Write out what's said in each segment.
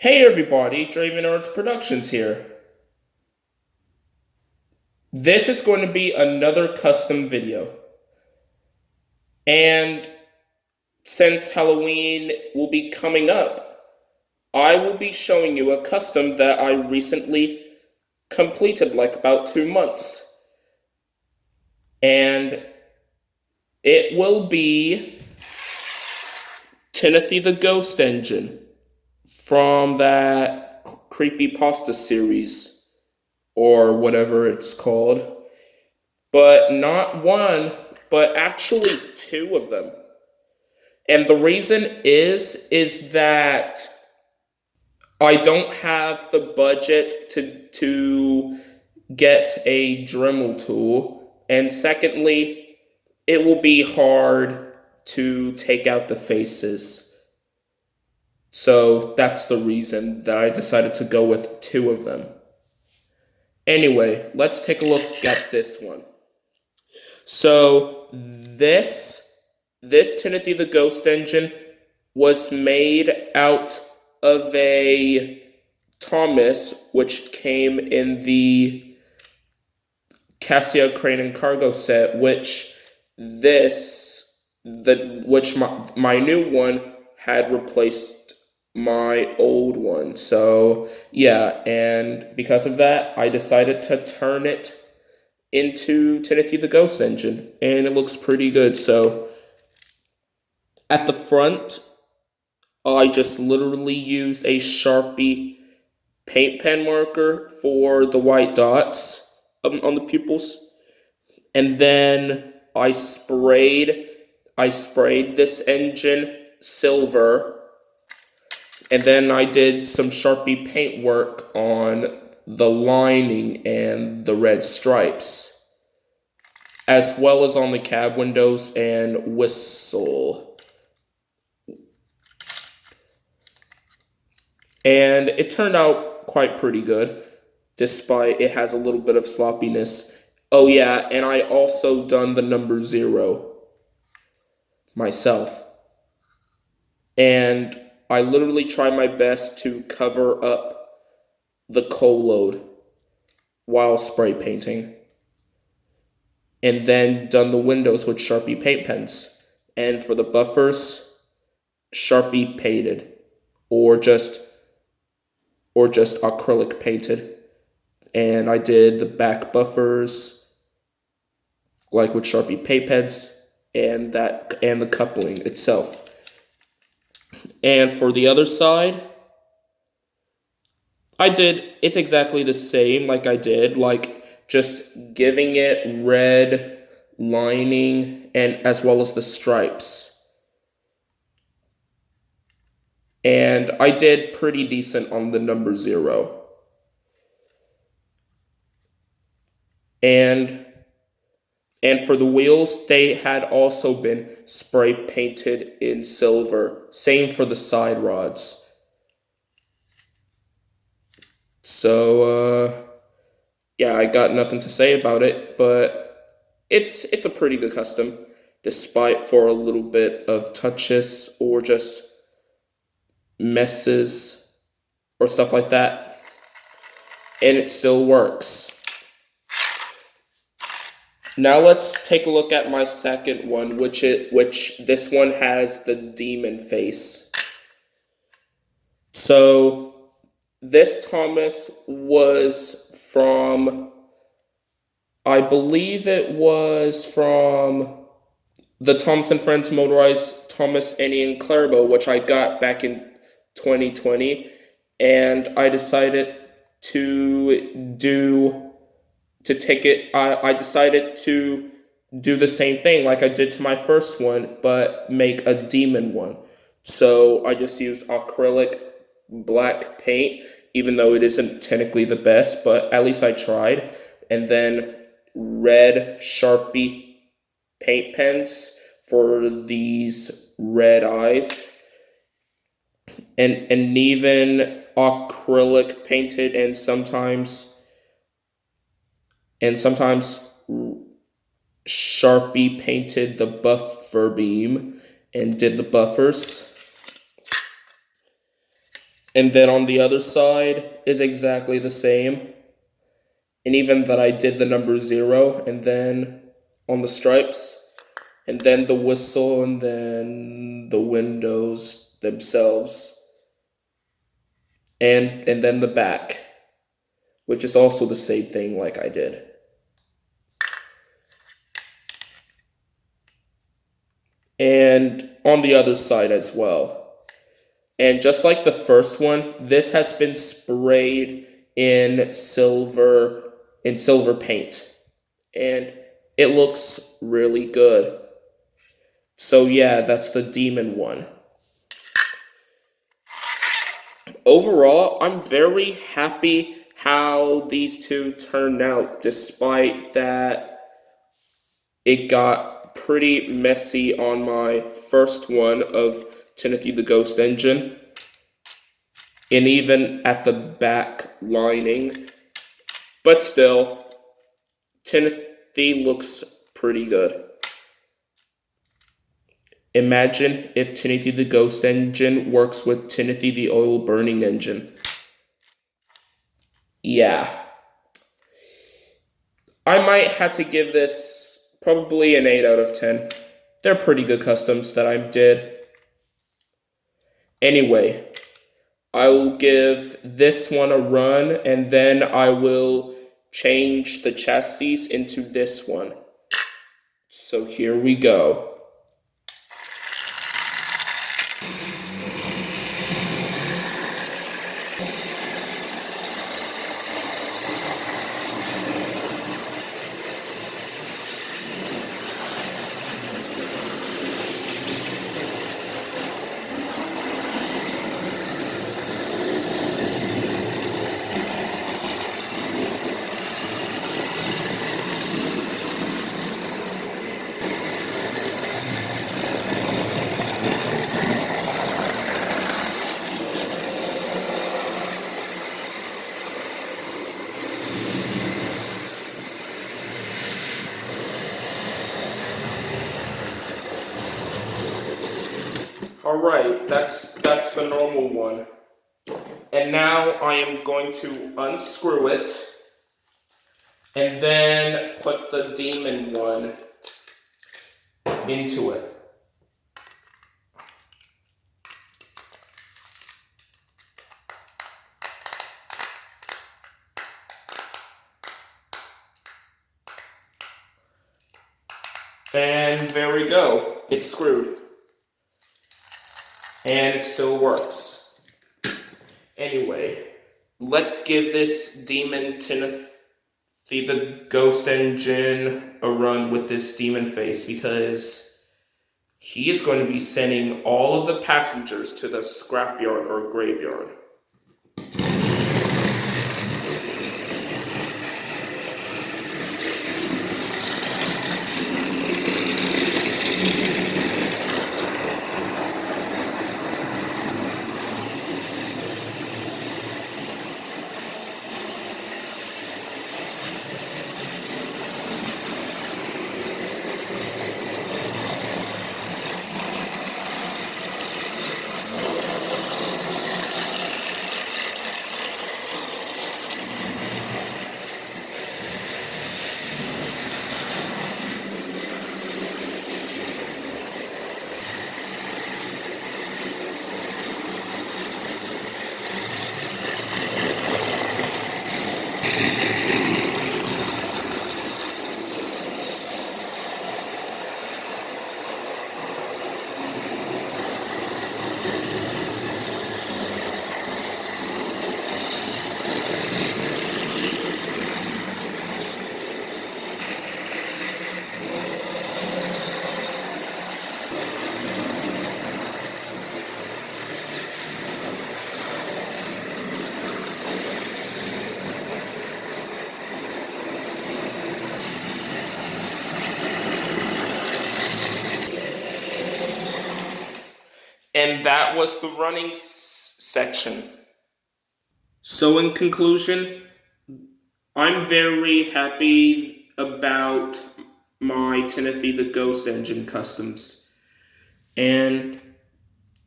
Hey everybody, Draven Arts Productions here. This is going to be another custom video. And since Halloween will be coming up, I will be showing you a custom that I recently completed like about 2 months. And it will be Timothy the Ghost Engine from that creepypasta series or whatever it's called. But not one, but actually two of them. And the reason is that I don't have the budget to get a Dremel tool, and secondly, it will be hard to take out the faces. So that's the reason that I decided to go with two of them. Anyway, let's take a look at this one. So this Timothy the Ghost Engine was made out of a Thomas, which came in the Cassia Crane and Cargo set, which my new one had replaced my old one. So yeah, and because of that, I decided to turn it into Timothy the Ghost Engine, and it looks pretty good. So at the front, I just literally used a Sharpie paint pen marker for the white dots on the pupils, and then I sprayed this engine silver, and then I did some Sharpie paint work on the lining and the red stripes, as well as on the cab windows and whistle. And it turned out quite pretty good, despite it has a little bit of sloppiness. Oh yeah, and I also done the number 0 myself. And I literally tried my best to cover up the coal load while spray painting. And then done the windows with Sharpie paint pens. And for the buffers, Sharpie painted, or just acrylic painted. And I did the back buffers like with Sharpie paint pens and the coupling itself. And for the other side, it's exactly the same like I did, like just giving it red lining and as well as the stripes. And I did pretty decent on the number 0. And for the wheels, they had also been spray painted in silver. Same for the side rods. So, yeah, I got nothing to say about it, but it's a pretty good custom, despite for a little bit of touches or just messes or stuff like that. And it still works. Now let's take a look at my second one, which this one has the demon face. So this Thomas was from, I believe it was from the Thomas and Friends Motorized Thomas, Annie, and Clairbo, which I got back in 2020, and I decided I decided to do the same thing like I did to my first one, but make a demon one. So I just use acrylic black paint, even though it isn't technically the best, but at least I tried. And then red Sharpie paint pens for these red eyes. And even acrylic painted and sometimes Sharpie painted the buffer beam and did the buffers. And then on the other side is exactly the same. And even that I did the number 0 and then on the stripes, and then the whistle, and then the windows themselves, and then the back, which is also the same thing like I did. And on the other side as well. And just like the first one, this has been sprayed in silver paint. And it looks really good. So yeah, that's the demon one. Overall, I'm very happy how these two turned out, despite that it got pretty messy on my first one of Timothy the Ghost Engine, and even at the back lining. But still, Timothy looks pretty good. Imagine if Timothy the Ghost Engine works with Timothy the Oil Burning Engine. Yeah. I might have to give this probably an 8 out of 10. They're pretty good customs that I did. Anyway, I'll give this one a run, and then I will change the chassis into this one. So here we go. Alright, that's the normal one. And now I am going to unscrew it and then put the demon one into it. And there we go. It's screwed. And it still works. Anyway, let's give this demon Timothy the Ghost Engine a run with this demon face, because he is going to be sending all of the passengers to the scrapyard or graveyard. And that was the running section. So in conclusion, I'm very happy about my Timothy the Ghost Engine customs. And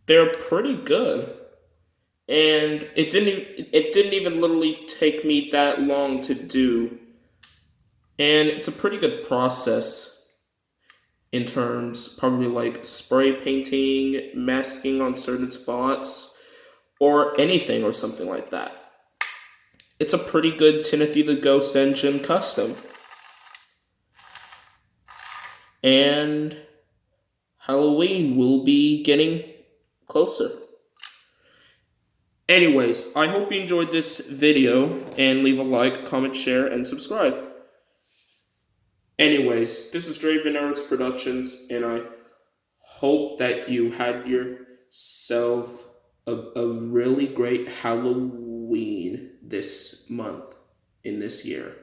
they're pretty good. and it didn't even literally take me that long to do, and it's a pretty good process in terms probably like spray painting, masking on certain spots, or anything or something like that. It's a pretty good Timothy the Ghost Engine custom. And Halloween will be getting closer. Anyways, I hope you enjoyed this video, and leave a like, comment, share, and subscribe. Anyways, this is Dre Bernard's Productions, and I hope that you had yourself a really great Halloween this month, in this year.